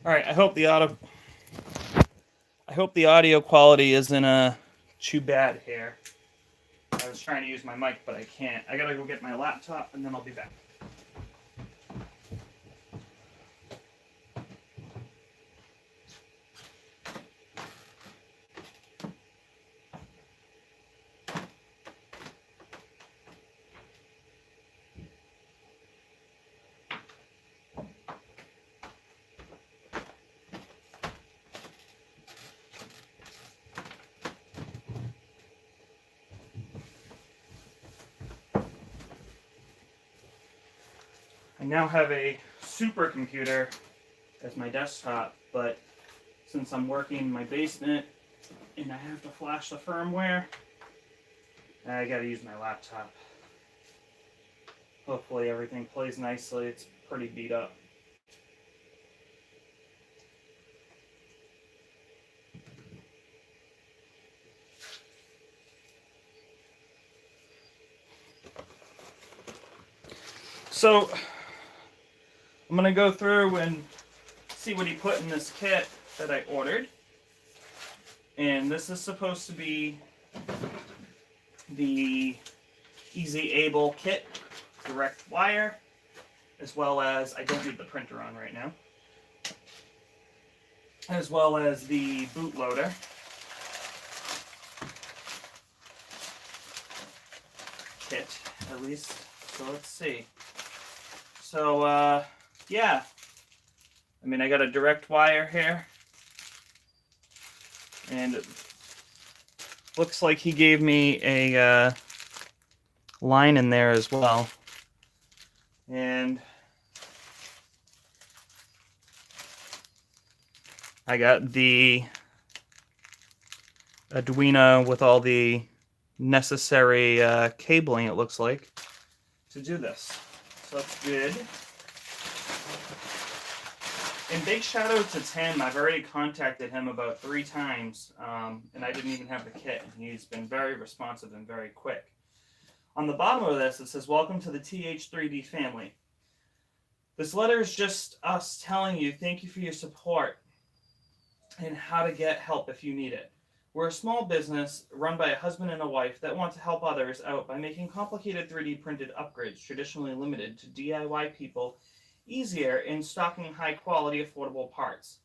All right, I hope the audio quality isn't too bad here. I was trying to use my mic, but I can't. I gotta go get my laptop, and then I'll be back. I now have a supercomputer as my desktop, but since I'm working in my basement and I have to flash the firmware, I gotta use my laptop. Hopefully everything plays nicely. It's pretty beat up. So I'm gonna go through and see what he put in this kit that I ordered. And this is supposed to be the Easy Able kit, direct wire, as well as, I don't need the printer on right now, as well as the bootloader. Kit, at least. So let's see. So, yeah. I mean, I got a direct wire here. And it looks like he gave me a line in there as well. And I got the Arduino with all the necessary cabling, it looks like, to do this. So that's good. And big shout out to Tim. I've already contacted him about 3 times, and I didn't even have the kit. He's been very responsive and very quick. On the bottom of this, it says, "Welcome to the TH3D family. This letter is just us telling you thank you for your support and how to get help if you need it. We're a small business run by a husband and a wife that want to help others out by making complicated 3D printed upgrades traditionally limited to DIY people easier in stocking high quality affordable parts.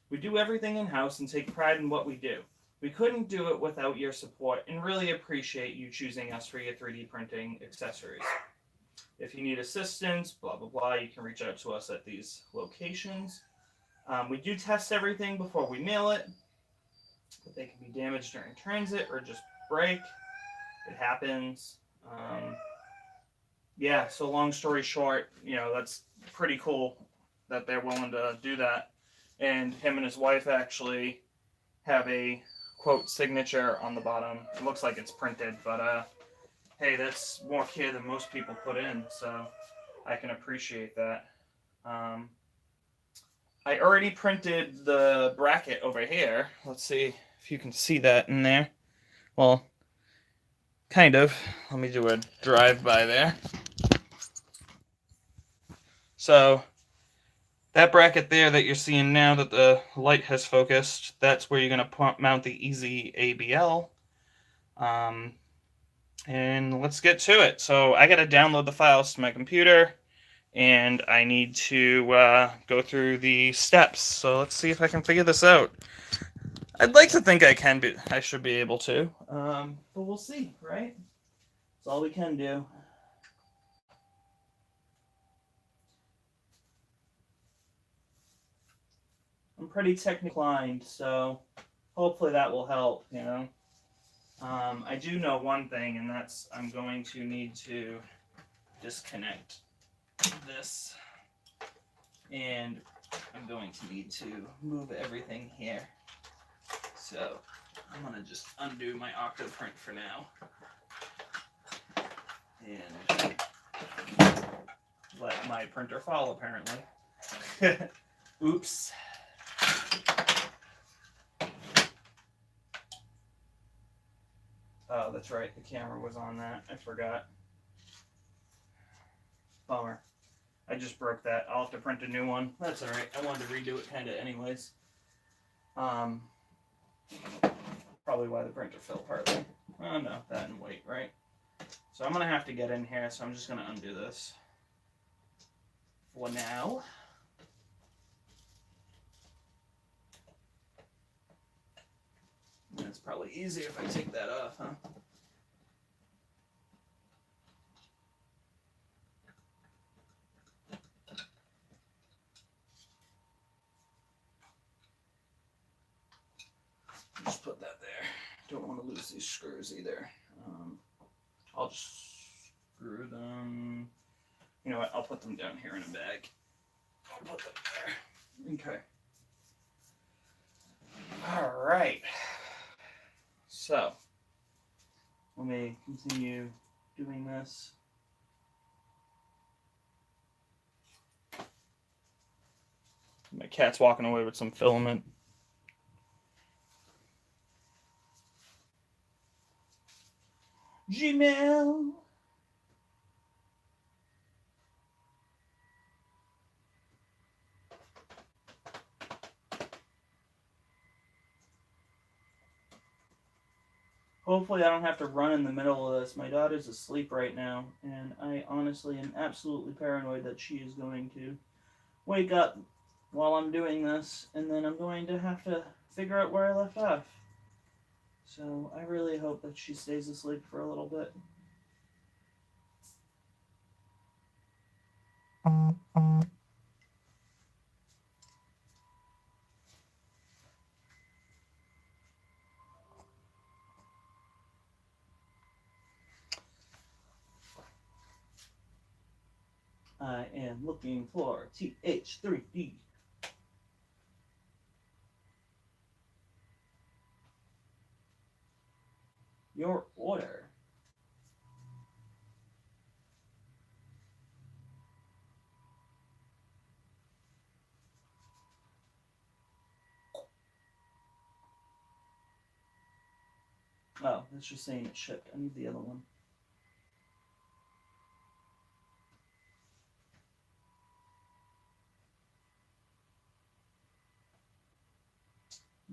We do everything in-house and take pride in what we do. We couldn't do it without your support and really appreciate you choosing us for your 3D printing accessories. If you need assistance, blah, blah, blah, you can reach out to us at these locations. We do test everything before we mail it, but they can be damaged during transit or just break. It happens. Yeah, so long story short, that's pretty cool that they're willing to do that. And him and his wife actually have a quote signature on the bottom. It looks like it's printed, but hey, that's more care than most people put in, so I can appreciate that. I already printed the bracket over here. Let's see if you can see that in there. Well, kind of. Let me do a drive-by there. So that bracket there that you're seeing now that the light has focused, that's where you're going to mount the Easy ABL. And let's get to it. So I got to download the files to my computer, and I need to go through the steps. So let's see if I can figure this out. I'd like to think I should be able to, but we'll see, right? That's all we can do. I'm pretty technically inclined, so hopefully that will help, I do know one thing, and that's I'm going to need to disconnect this, and I'm going to need to move everything here. So I'm going to just undo my Octoprint for now, and let my printer fall, apparently. Oops. Oh, that's right. The camera was on that. I forgot. Bummer. I just broke that. I'll have to print a new one. That's all right. I wanted to redo it kind of anyways. Probably why the printer fell partly. Oh no, that and weight, right? So I'm gonna have to get in here, so I'm just gonna undo this for now. And it's probably easier if I take that off, huh? Just put that there. Don't want to lose these screws either. I'll just screw them. You know what? I'll put them down here in a bag. I'll put them there. Okay. All right. So, let me continue doing this. My cat's walking away with some filament. Gmail. Hopefully I don't have to run in the middle of this. My daughter's asleep right now, and I honestly am absolutely paranoid that she is going to wake up while I'm doing this, and then I'm going to have to figure out where I left off. So I really hope that she stays asleep for a little bit. I am looking for TH3D. Your order. Oh, that's just saying it's shipped. I need the other one.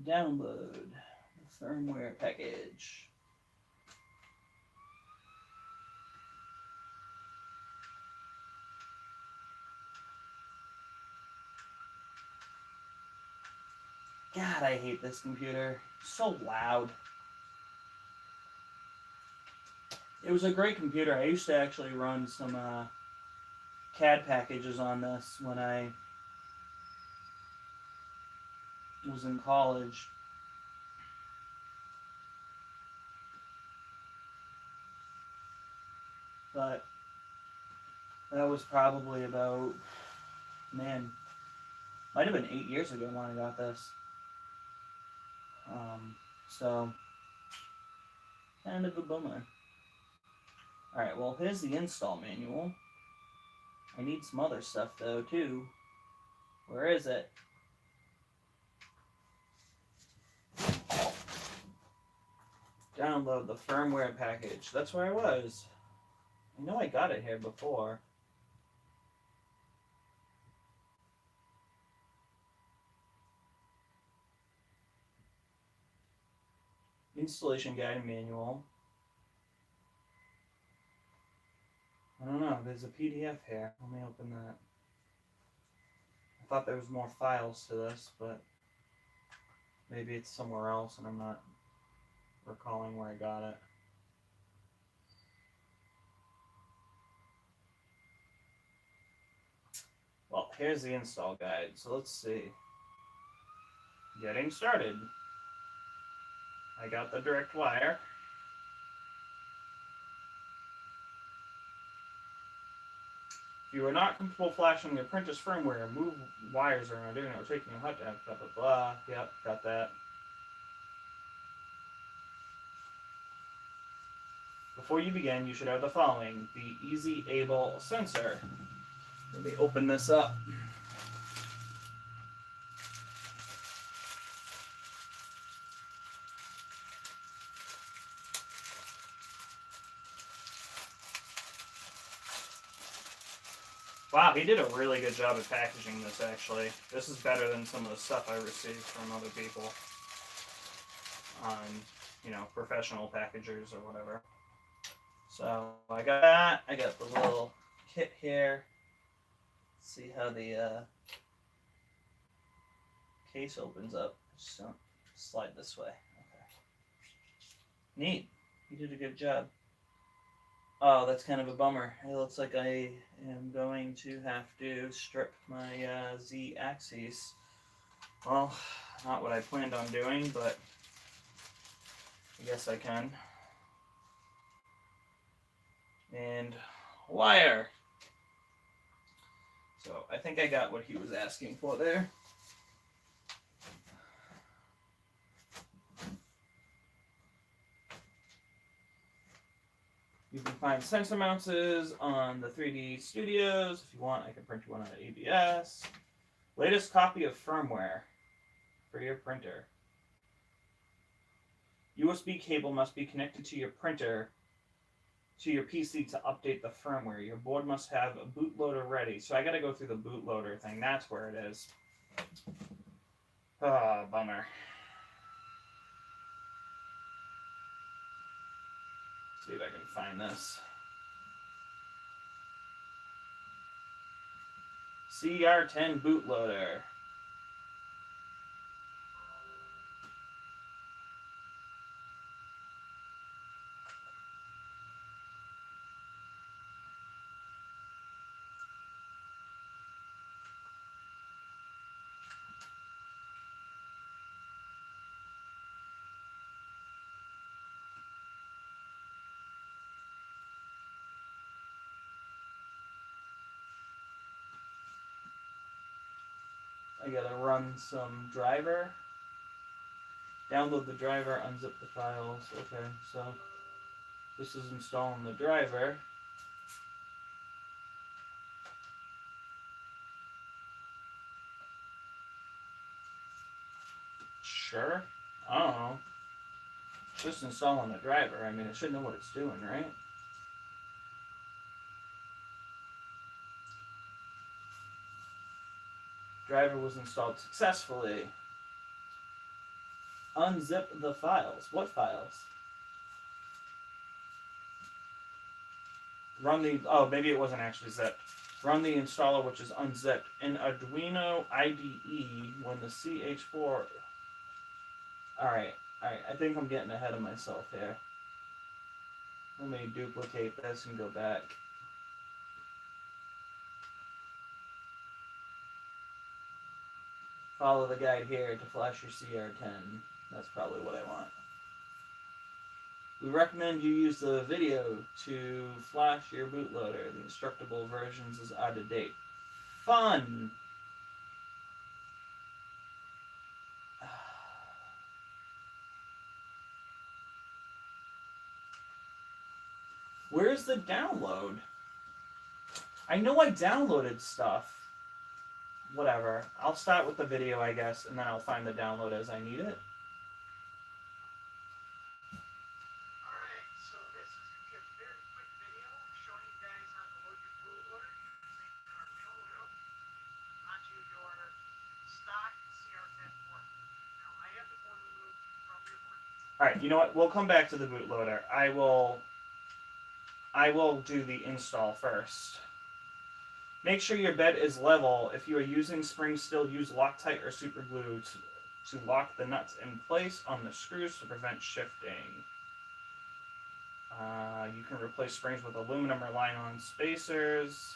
Download the firmware package. God, I hate this computer. So loud. It was a great computer. I used to actually run some CAD packages on this when I was in college. But that was probably about, man, might have been 8 years ago when I got this. So, kind of a bummer. Alright, well, here's the install manual. I need some other stuff, though, too. Where is it? Download the firmware package. That's where I was. I know I got it here before. Installation guide manual. I don't know. There's a PDF here. Let me open that. I thought there was more files to this, but maybe it's somewhere else and I'm not recalling where I got it. Well, here's the install guide. So let's see. Getting started. I got the direct wire. If you are not comfortable flashing your printer's firmware, move wires around doing it or taking a hot tap, blah, blah, blah. Yep, got that. Before you begin, you should have the following. The Easy Able sensor. Let me open this up. Wow, he did a really good job at packaging this, actually. This is better than some of the stuff I received from other people on, you know, professional packagers or whatever. So I got that. I got the little kit here. Let's see how the case opens up. Just don't slide this way. Okay. Neat. You did a good job. Oh, that's kind of a bummer. It looks like I am going to have to strip my Z axes. Well, not what I planned on doing, but I guess I can. And wire. So I think I got what he was asking for there. You can find sensor mounts on the 3D Studios. If you want, I can print you one out of ABS. Latest copy of firmware for your printer. USB cable must be connected to your printer, to your PC to update the firmware. Your board must have a bootloader ready. So I got to go through the bootloader thing. That's where it is. Ah, bummer. See if I can find this. Cr10 bootloader. I gotta run some driver. Download the driver, unzip the files. Okay, so this is installing the driver. Sure. I don't know. It's just installing the driver. I mean, it should know what it's doing, right? Driver was installed successfully. Unzip the files. What files? Run the... Oh, maybe it wasn't actually zipped. Run the installer, which is unzipped. In Arduino IDE, when the CH4... Alright. I think I'm getting ahead of myself here. Let me duplicate this and go back. Follow the guide here to flash your Cr10. That's probably what I want. We recommend you use the video to flash your bootloader. The instructable versions is out of date. Fun! Where's the download? I know I downloaded stuff. Whatever. I'll start with the video, I guess, and then I'll find the download as I need it. Alright, you know what? We'll come back to the bootloader. I will do the install first. Make sure your bed is level. If you are using springs still, use Loctite or super glue to lock the nuts in place on the screws to prevent shifting. You can replace springs with aluminum or nylon spacers.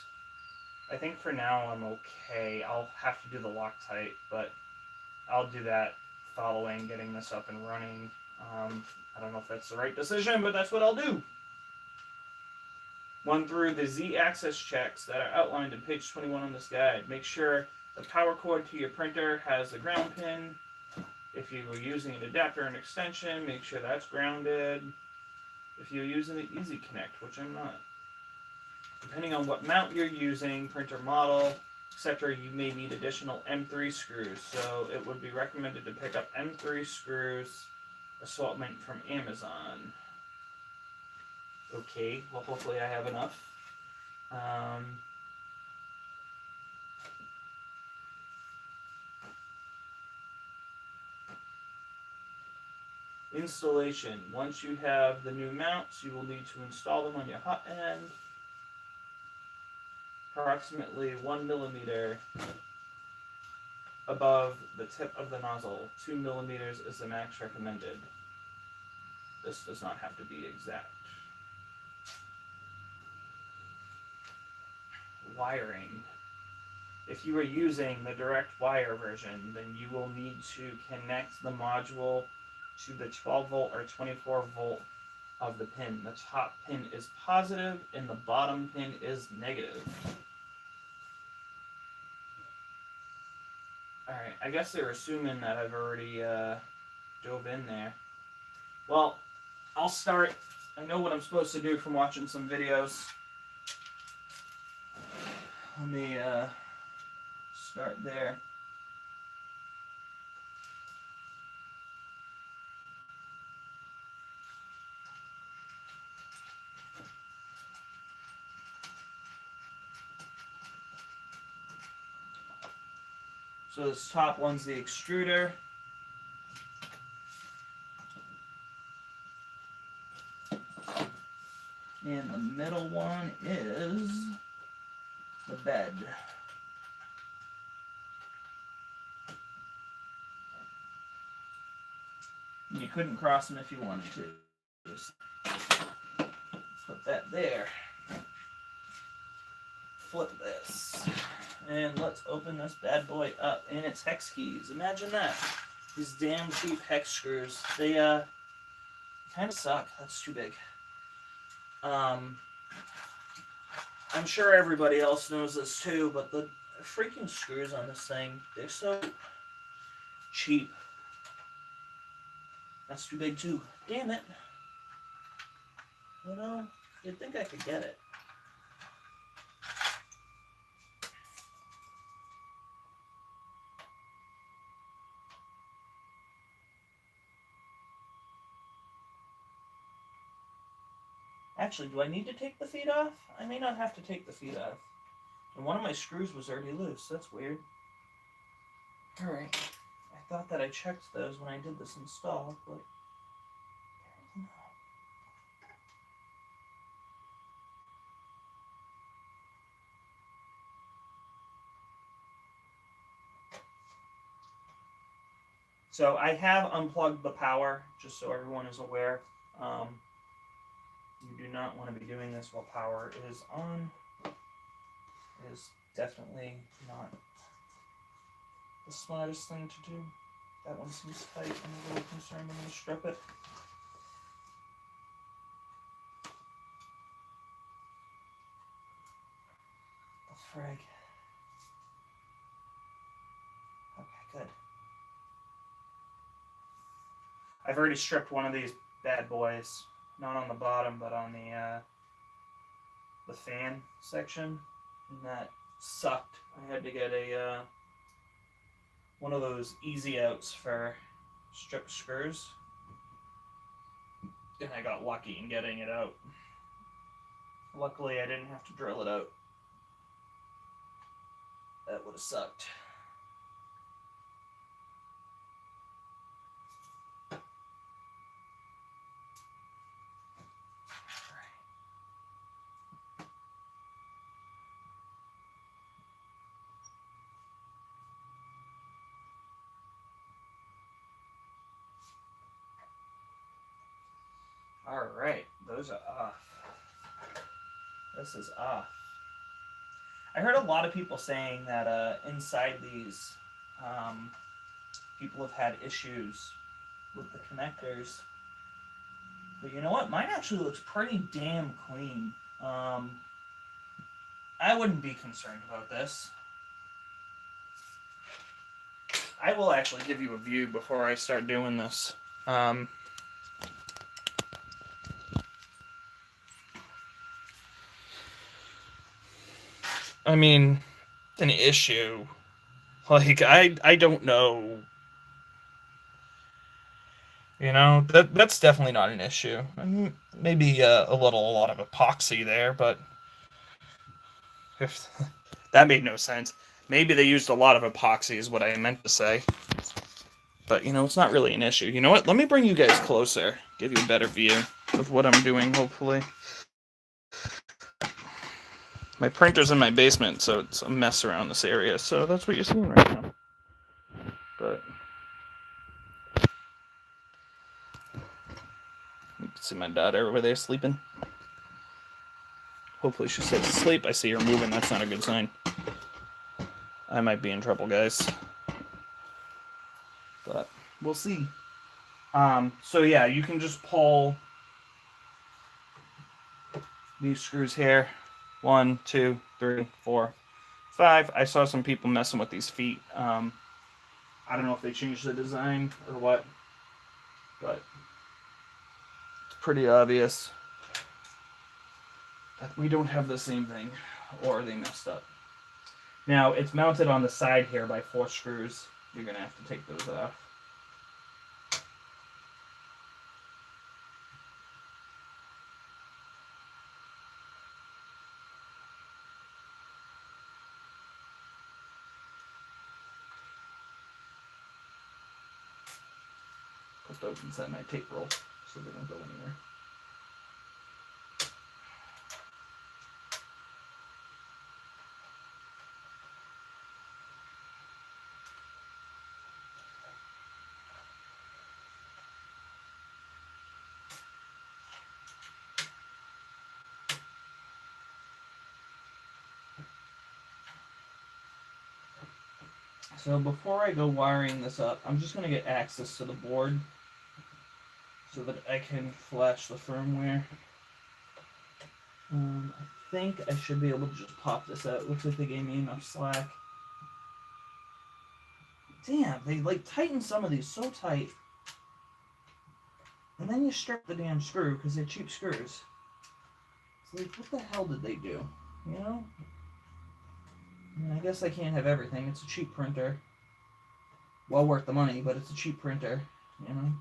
I think for now I'm okay. I'll have to do the Loctite, but I'll do that following getting this up and running. I don't know if that's the right decision, but that's what I'll do. Run through the Z-axis checks that are outlined in page 21 on this guide. Make sure the power cord to your printer has a ground pin. If you were using an adapter and extension, make sure that's grounded. If you're using the Easy Connect, which I'm not. Depending on what mount you're using, printer model, etc., you may need additional M3 screws. So it would be recommended to pick up M3 screws assortment from Amazon. Okay, well hopefully I have enough. Installation. Once you have the new mounts, you will need to install them on your hot end. Approximately 1 millimeter above the tip of the nozzle. 2 millimeters is the max recommended. This does not have to be exact. Wiring. If you are using the direct wire version, then you will need to connect the module to the 12 volt or 24 volt of the pin. The top pin is positive and the bottom pin is negative. Alright, I guess they're assuming that I've already dove in there. Well, I'll start. I know what I'm supposed to do from watching some videos. Let me start there. So this top one's the extruder. And the middle one is the bed. And you couldn't cross them if you wanted to. Just put that there. Flip this. And let's open this bad boy up. And it's hex keys. Imagine that. These damn cheap hex screws. They kind of suck. That's too big. I'm sure everybody else knows this too, but the freaking screws on this thing, they're so cheap. That's too big too. Damn it. You know, you'd think I could get it. Actually, do I need to take the feet off? I may not have to take the feet off. And one of my screws was already loose. That's weird. Alright. I thought that I checked those when I did this install, but apparently not. So I have unplugged the power, just so everyone is aware. You do not want to be doing this while power is on. It is definitely not the smartest thing to do. That one seems tight. I'm a little concerned I'm going to strip it. The frig. Okay, good. I've already stripped one of these bad boys. Not on the bottom, but on the fan section. And that sucked. I had to get a one of those easy outs for stripped screws. And I got lucky in getting it out. Luckily, I didn't have to drill it out. That would have sucked. Alright, those are off. This is off. I heard a lot of people saying that inside these, people have had issues with the connectors. But you know what? Mine actually looks pretty damn clean. I wouldn't be concerned about this. I will actually give you a view before I start doing this. I mean, an issue. Like, I don't know. You know, that's definitely not an issue. I mean, maybe a lot of epoxy there, but if that made no sense. Maybe they used a lot of epoxy is what I meant to say. But, it's not really an issue. You know what? Let me bring you guys closer. Give you a better view of what I'm doing, hopefully. My printer's in my basement, so it's a mess around this area. So that's what you're seeing right now. But you can see my daughter over there sleeping. Hopefully she stays asleep. I see her moving. That's not a good sign. I might be in trouble, guys. But we'll see. So yeah, you can just pull these screws here. 1, 2, 3, 4, 5. I saw some people messing with these feet. I don't know if they changed the design or what, but it's pretty obvious that we don't have the same thing, or they messed up. Now, it's mounted on the side here by 4 screws. You're going to have to take those off. Put those inside my tape roll so they don't go anywhere. So before I go wiring this up, I'm just going to get access to the board so that I can flash the firmware. I think I should be able to just pop this out. Looks like they gave me enough slack. Damn, they tighten some of these so tight. And then you strip the damn screw because they're cheap screws. It's like, what the hell did they do? You know? I mean, I guess I can't have everything. It's a cheap printer. Well worth the money, but it's a cheap printer. You know?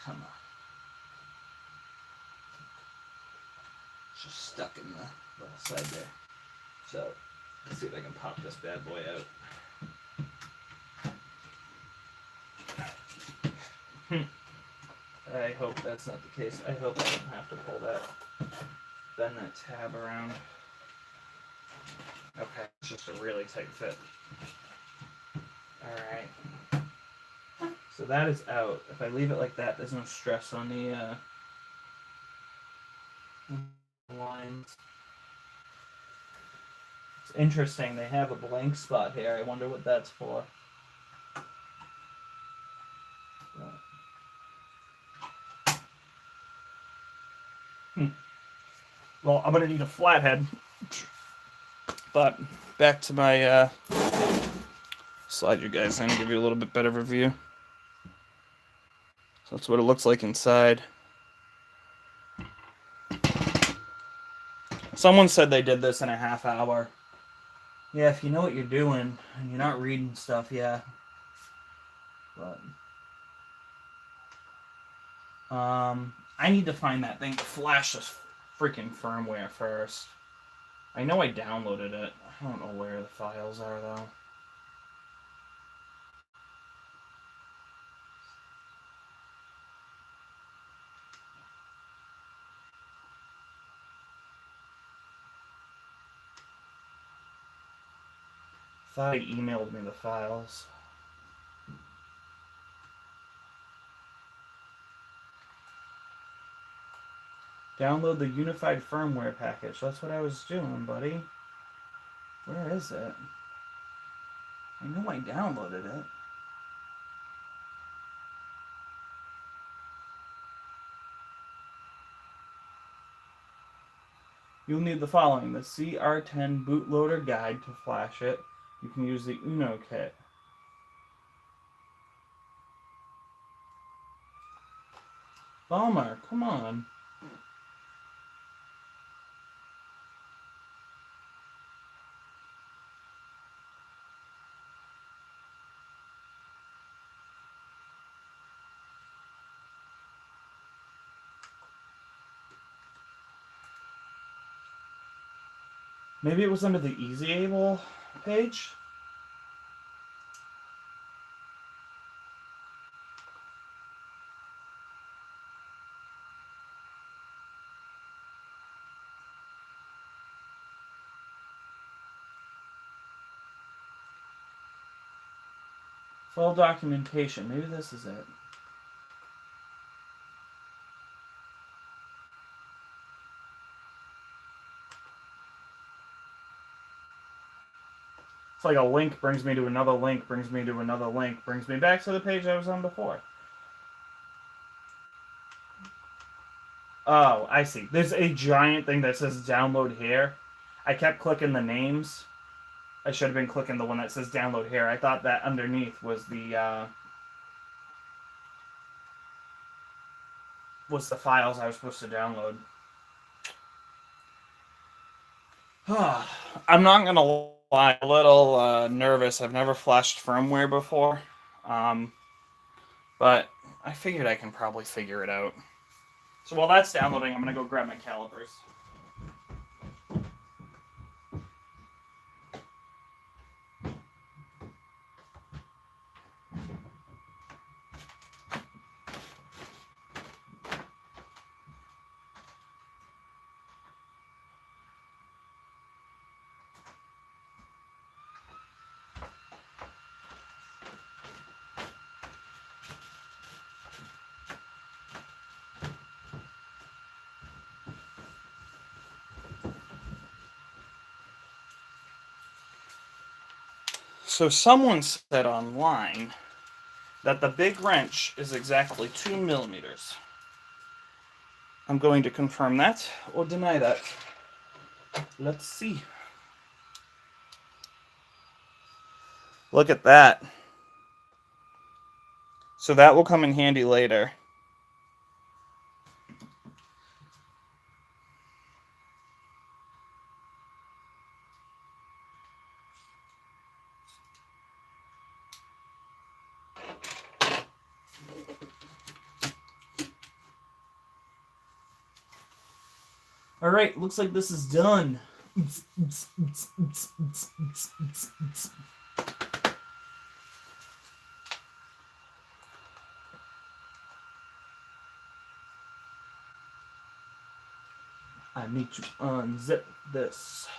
Come on. It's just stuck in the left side there. So, let's see if I can pop this bad boy out. I hope that's not the case. I hope I don't have to pull that, bend that tab around. Okay, it's just a really tight fit. Alright. So that is out. If I leave it like that, there's no stress on the lines. It's interesting, they have a blank spot here. I wonder what that's for. Well, I'm going to need a flathead. But back to my slide you guys in, give you a little bit better of a view. So that's what it looks like inside. Someone said they did this in a half hour. Yeah, if you know what you're doing and you're not reading stuff, yeah. But I need to find that thing to flash this freaking firmware first. I know I downloaded it. I don't know where the files are though. I thought he emailed me the files. Download the unified firmware package. That's what I was doing, buddy. Where is it? I know I downloaded it. You'll need the following: the Cr10 bootloader guide to flash it. You can use the Uno kit. Bummer, come on. Maybe it was under the Easy Able page. Full documentation. Maybe this is it. It's like a link brings me to another link, brings me to another link, brings me back to the page I was on before. Oh, I see. There's a giant thing that says download here. I kept clicking the names. I should have been clicking the one that says download here. I thought that underneath was the files I was supposed to download. I'm not gonna lie, a little nervous. I've never flashed firmware before, but I figured I can probably figure it out. So while that's downloading, I'm gonna go grab my calipers. So someone said online that the big wrench is exactly 2 millimeters. I'm going to confirm that or deny that. Let's see. Look at that. So that will come in handy later. All right, looks like this is done. I need to unzip this.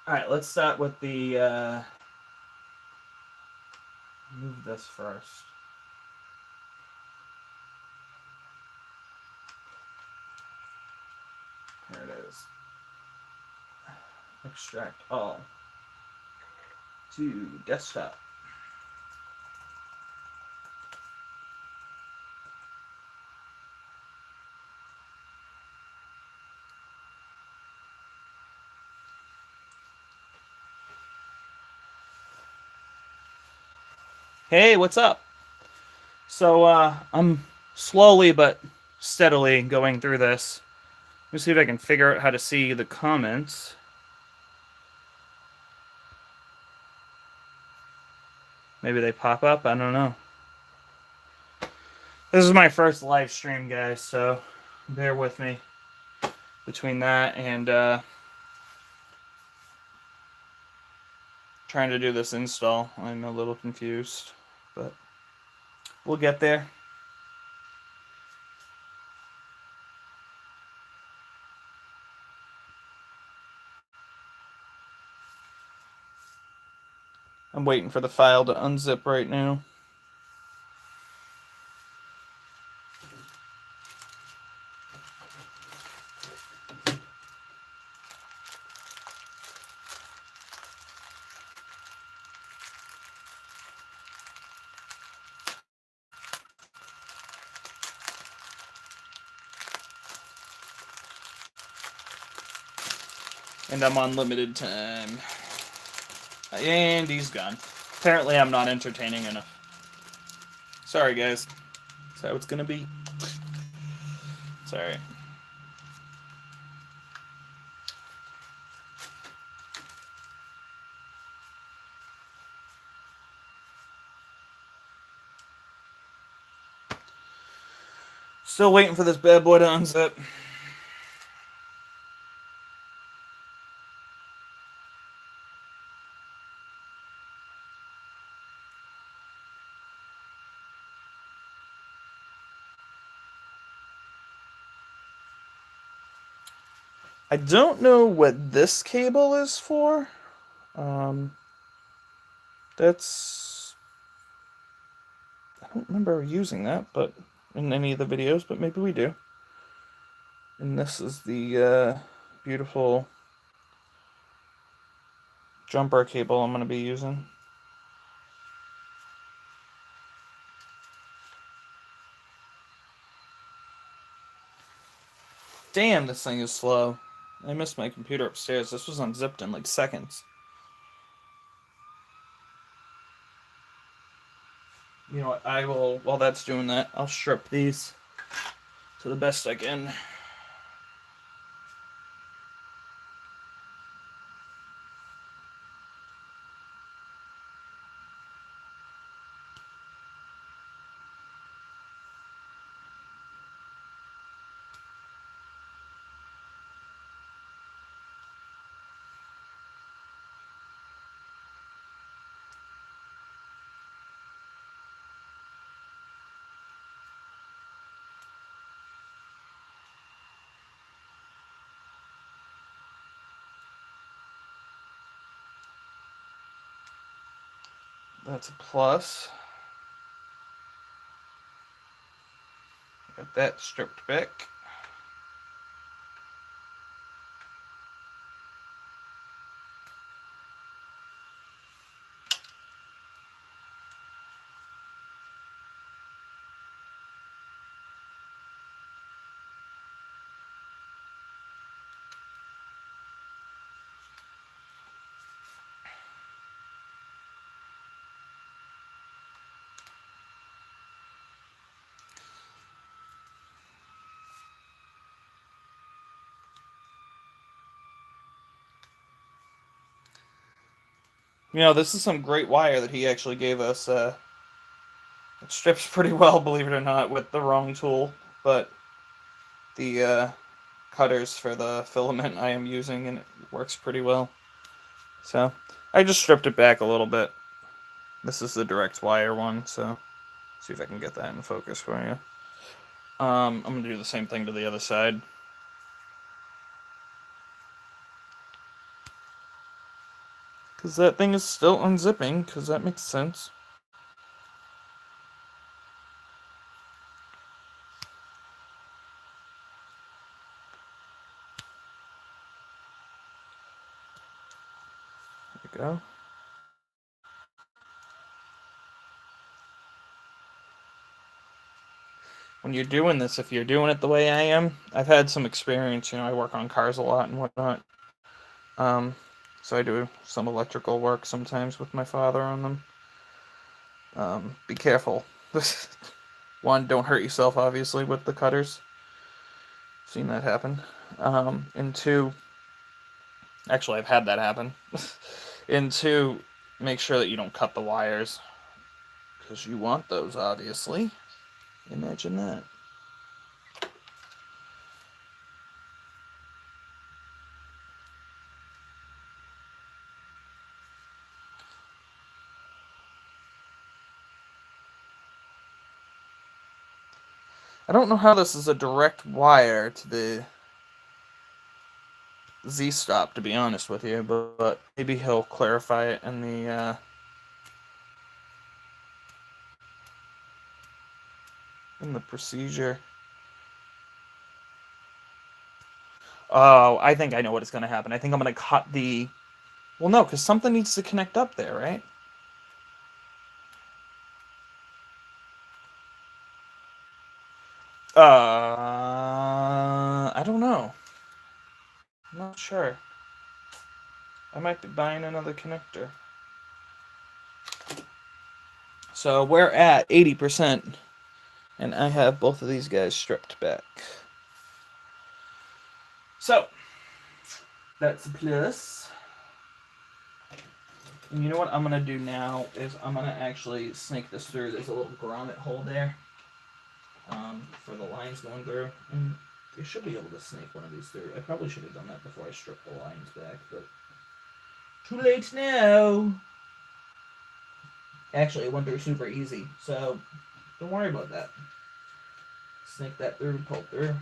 All right, let's start with the. Move this first. There it is. Extract all to desktop. Hey, what's up? So I'm slowly but steadily going through this. Let me see if I can figure out how to see the comments. Maybe they pop up. I don't know. This is my first live stream, guys, so bear with me between that and trying to do this install. I'm a little confused, but we'll get there. I'm waiting for the file to unzip right now. And I'm on limited time. And he's gone. Apparently I'm not entertaining enough. Sorry, guys. That's how it's gonna be. Sorry. Still waiting for this bad boy to unzip. I don't know what this cable is for. That's... I don't remember using that, but in any of the videos, but maybe we do. And this is the beautiful jumper cable I'm going to be using. Damn, this thing is slow. I missed my computer upstairs. This was unzipped in like seconds. You know what? I will, while that's doing that, I'll strip these to the best I can. That's a plus. Got that stripped back. You know, this is some great wire that he actually gave us. It strips pretty well, believe it or not, with the wrong tool. But the cutters for the filament I am using, and it works pretty well. So I just stripped it back a little bit. This is the direct wire one, so see if I can get that in focus for you. I'm gonna do the same thing to the other side. Because that thing is still unzipping, because that makes sense. There we go. When you're doing this, if you're doing it the way I am, I've had some experience. You know, I work on cars a lot and whatnot. So I do some electrical work sometimes with my father on them. Be careful. One, don't hurt yourself, obviously, with the cutters. Seen that happen. And two, actually, I've had that happen. And two, make sure that you don't cut the wires, because you want those, obviously. Imagine that. I don't know how this is a direct wire to the Z-stop, to be honest with you, but maybe he'll clarify it in the procedure. Oh, I think I know what is going to happen. I think I'm going to cut the... Well, no, because something needs to connect up there, right? I don't know. I'm not sure. I might be buying another connector. So we're at 80%, and I have both of these guys stripped back. So that's a plus. And you know what I'm gonna do now is I'm gonna actually snake this through. There's a little grommet hole there for the lines going through, and you should be able to snake one of these through. I probably should have done that before I stripped the lines back, but too late now. Actually, it went through super easy, so don't worry about that. Snake that through, pull through.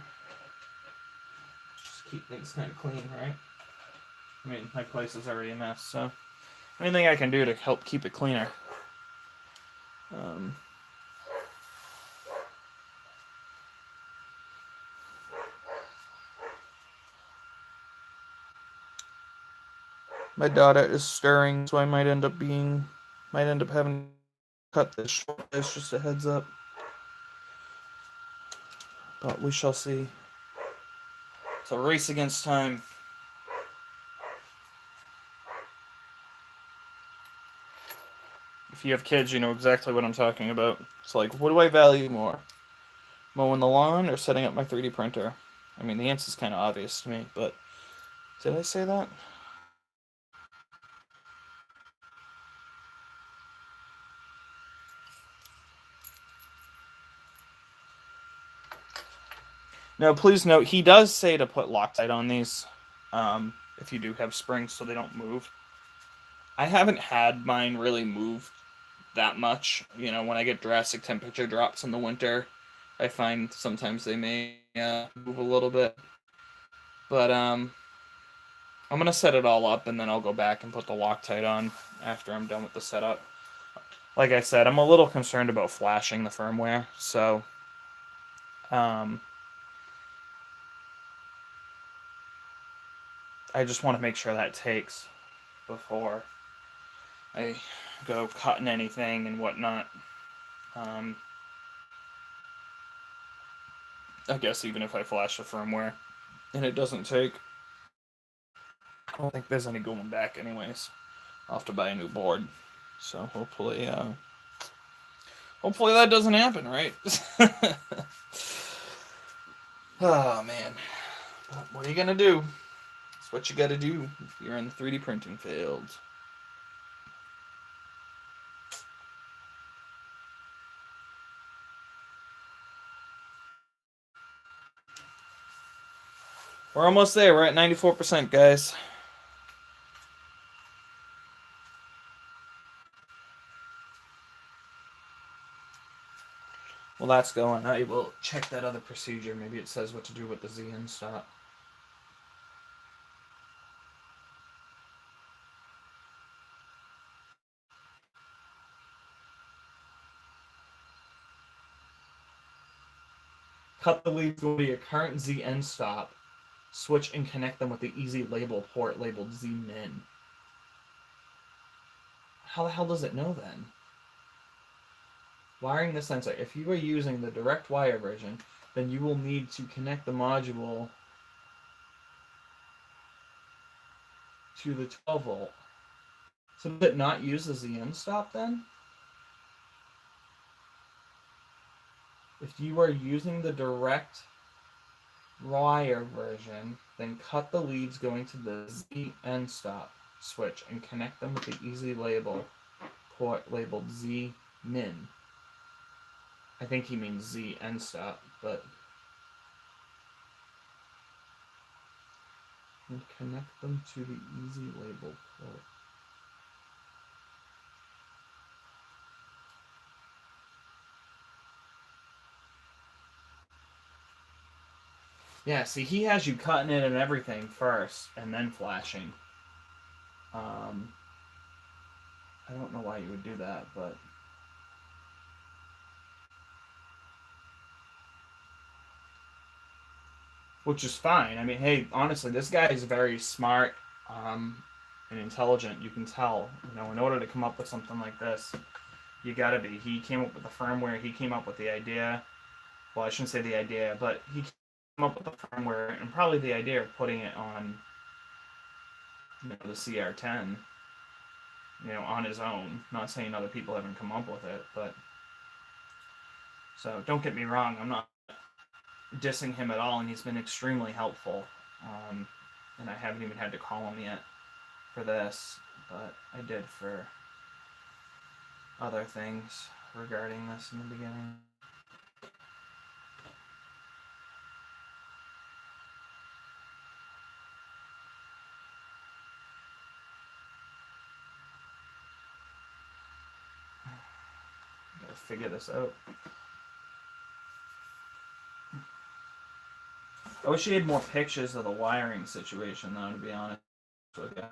Just keep things kind of clean, right? I mean, my place is already a mess, so anything I can do to help keep it cleaner. Um, my daughter is stirring, so I might end up having to cut this short. It's just a heads up, but we shall see. It's a race against time. If you have kids, you know exactly what I'm talking about. It's like, what do I value more? Mowing the lawn or setting up my 3D printer? I mean, the answer's kind of obvious to me, but did I say that? Now, please note, he does say to put Loctite on these if you do have springs so they don't move. I haven't had mine really move that much. You know, when I get drastic temperature drops in the winter, I find sometimes they may move a little bit. But I'm going to set it all up and then I'll go back and put the Loctite on after I'm done with the setup. Like I said, I'm a little concerned about flashing the firmware, so I just want to make sure that takes before I go cutting anything and whatnot. Um, I guess even if I flash the firmware and it doesn't take, I don't think there's any going back anyways. I'll have to buy a new board. So hopefully that doesn't happen, right? Oh man. But what are you gonna do? It's what you gotta do if you're in the 3D printing field. We're almost there. We're at 94%, guys. Well, that's going. I will check that other procedure. Maybe it says what to do with the Z end stop. Cut the leads going to your current Z end stop. Switch and connect them with the easy label port labeled Z min. How the hell does it know then? Wiring the sensor. If you are using the direct wire version, then you will need to connect the module to the 12 volt. So does it not use the ZN stop then? If you are using the direct wire version, then cut the leads going to the ZN stop switch and connect them with the easy label port labeled Z min. I think he means Z end stop, but and connect them to the easy label port. Yeah, see, he has you cutting it and everything first, and then flashing. I don't know why you would do that, but which is fine. I mean, hey, honestly, this guy is very smart and intelligent. You can tell. You know, in order to come up with something like this, you gotta be. He came up with the firmware. He came up with the idea. Well, I shouldn't say the idea, but he came up with the firmware and probably the idea of putting it on, you know, the Cr10. on his own. Not saying other people haven't come up with it, but so don't get me wrong, I'm not dissing him at all, and he's been extremely helpful. And I haven't even had to call him yet for this, but I did for other things regarding this in the beginning. Gotta figure this out. I wish he had more pictures of the wiring situation, though, to be honest with you.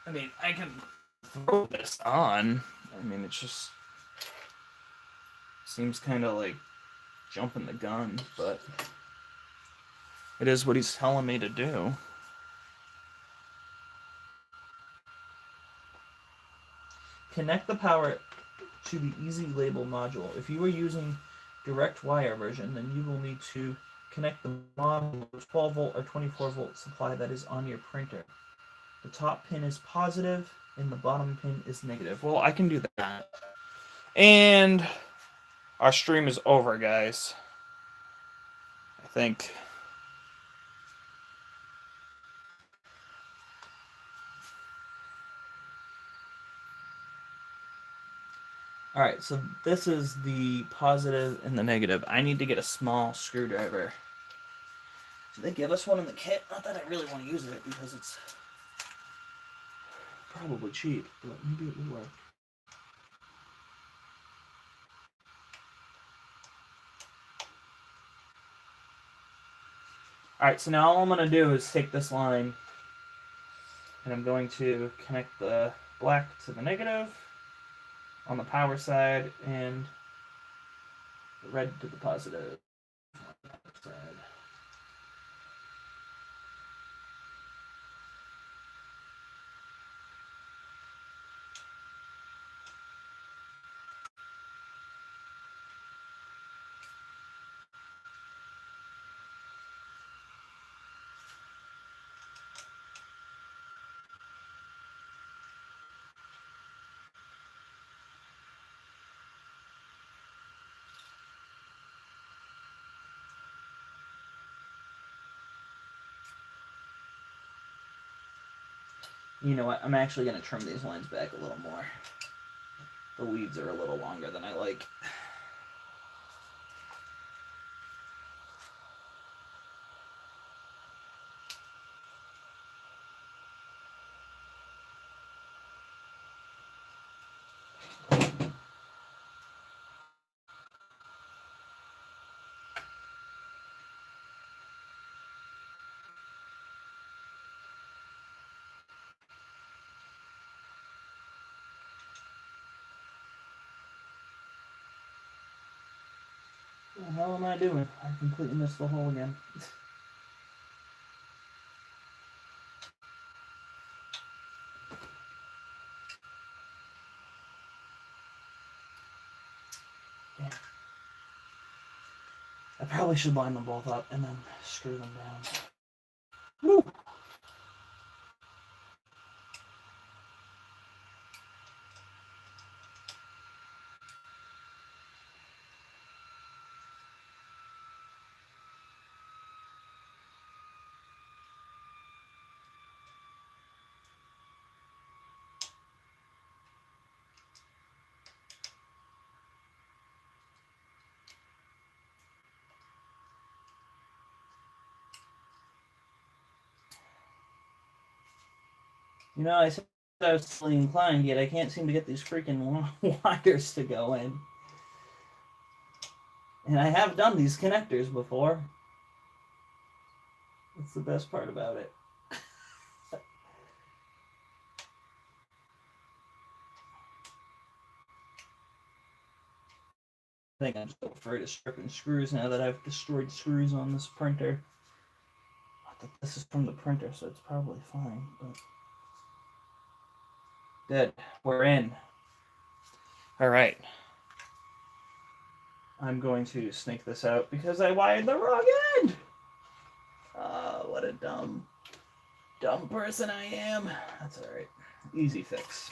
I mean, I can throw this on. I mean, it just seems kind of like jumping the gun, but it is what he's telling me to do. Connect the power to the Easy Label module. If you are using direct wire version, then you will need to connect the module to 12 volt or 24 volt supply that is on your printer. The top pin is positive and the bottom pin is negative. Well, I can do that. And our stream is over, guys. I think. All right, so this is the positive and the negative. I need to get a small screwdriver. So they give us one in the kit. Not that I really want to use it because it's probably cheap, but maybe it will work. Alright, so now all I'm going to do is take this line and I'm going to connect the black to the negative on the power side and the red to the positive on the power side. You know what? I'm actually going to trim these lines back a little more. The leads are a little longer than I like. What the hell am I doing? I completely missed the hole again. Yeah. I probably should line them both up and then screw them down. Woo! You know, I said I was slightly inclined, yet I can't seem to get these freaking wires to go in. And I have done these connectors before. That's the best part about it. I think I'm just afraid of stripping screws now that I've destroyed screws on this printer. This is from the printer, so it's probably fine, but... Good. We're in. Alright. I'm going to snake this out because I wired the wrong end! Oh, what a dumb... Dumb person I am. That's alright. Easy fix.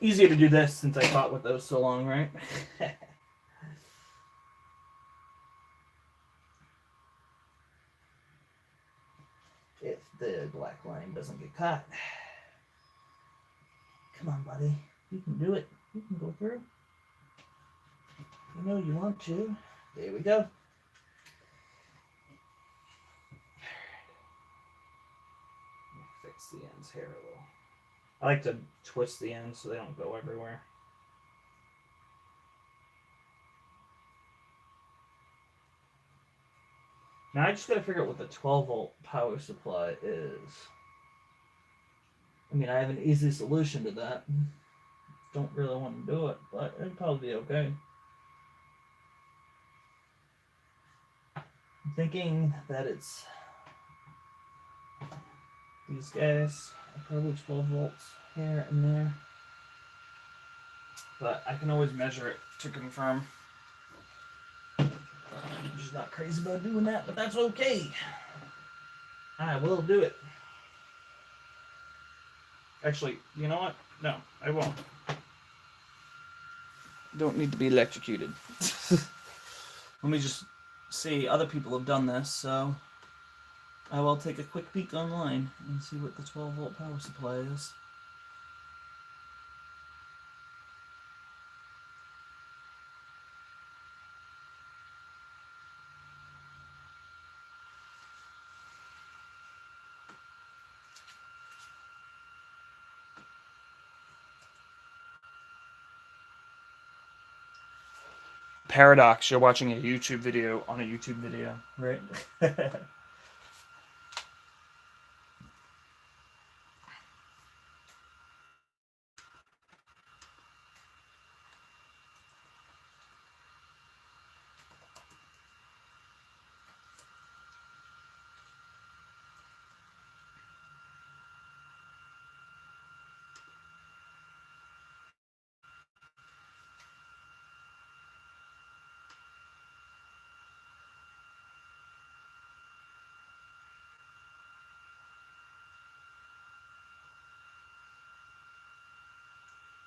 Easier to do this since I fought with those so long, right? If the black line doesn't get caught. Come on, buddy. You can do it. You can go through. You know you want to. There we go. Fix the ends here a little. I like to twist the ends so they don't go everywhere. Now I just gotta figure out what the 12-volt power supply is. I mean, I have an easy solution to that. Don't really want to do it, but it'd probably be okay. I'm thinking that it's these guys, probably 12 volts here and there. But I can always measure it to confirm. I'm just not crazy about doing that, but that's okay. I will do it. Actually, you know what? No, I won't. Don't need to be electrocuted. Let me just see. Other people have done this, so I will take a quick peek online and see what the 12-volt power supply is. Paradox, you're watching a YouTube video on a YouTube video, right?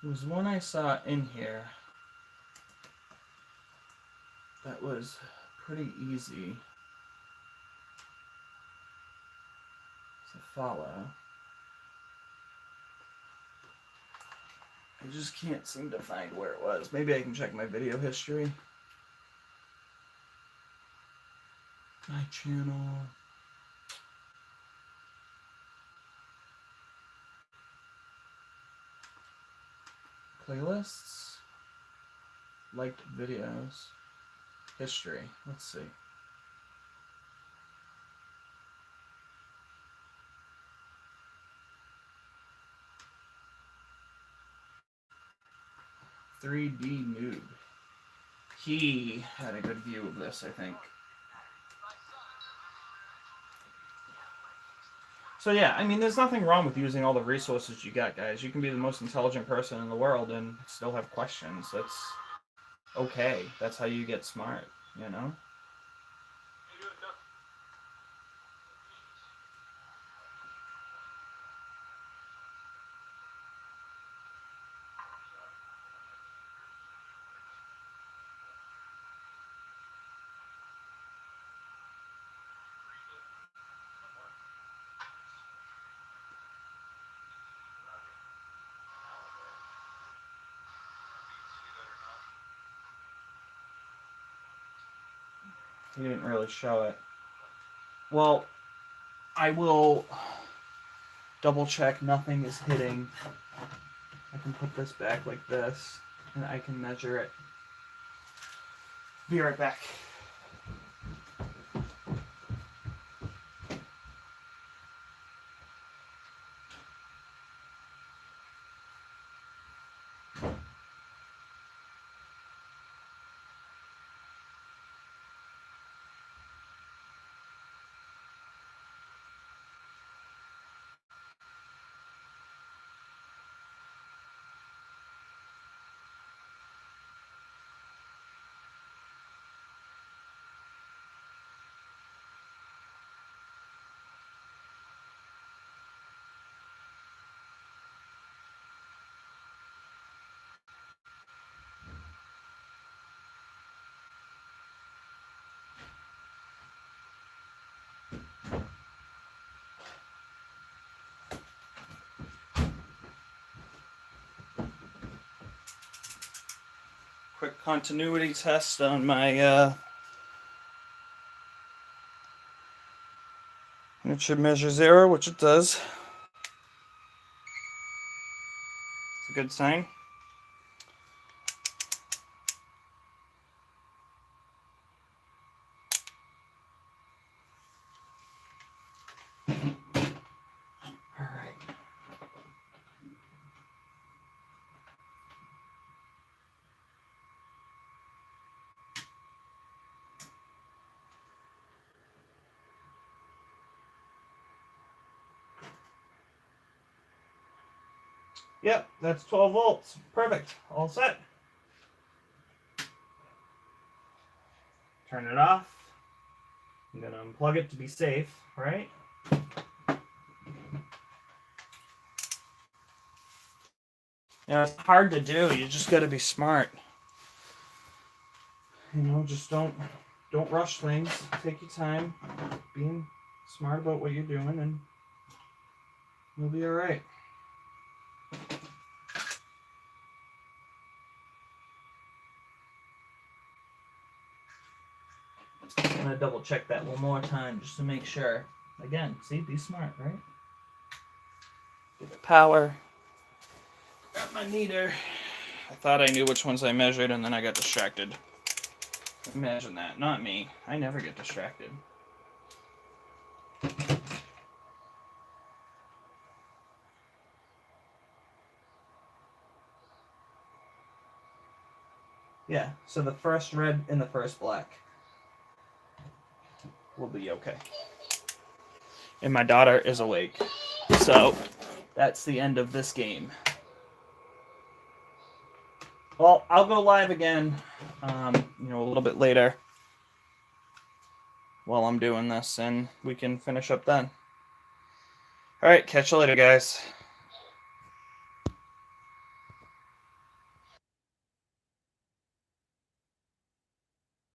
There was one I saw in here that was pretty easy to follow. I just can't seem to find where it was. Maybe I can check my video history. My channel. Playlists. Liked videos. History. Let's see. "3D Noob." He had a good view of this, I think. So yeah, I mean, there's nothing wrong with using all the resources you got, guys. You can be the most intelligent person in the world and still have questions. That's okay. That's how you get smart, you know? He didn't really show it. Well, I will double check nothing is hitting. I can put this back like this, and I can measure it. Be right back. quick continuity test on my it should measure 0, which it does. It's a good sign. All right. Yep, that's 12 volts. Perfect. All set. Turn it off. I'm going to unplug it to be safe, right? It's hard to do. You just got to be smart. Just don't rush things. Take your time. Being smart about what you're doing, and you'll be all right. I'm going to double check that one more time just to make sure. Again, see, be smart, right? Give it power. Got my meter. I thought I knew which ones I measured, and then I got distracted. Imagine that. Not me. I never get distracted. Yeah, so the first red and the first black will be okay. And my daughter is awake. So that's the end of this game. Well, I'll go live again, a little bit later while I'm doing this, and we can finish up then. All right, catch you later, guys.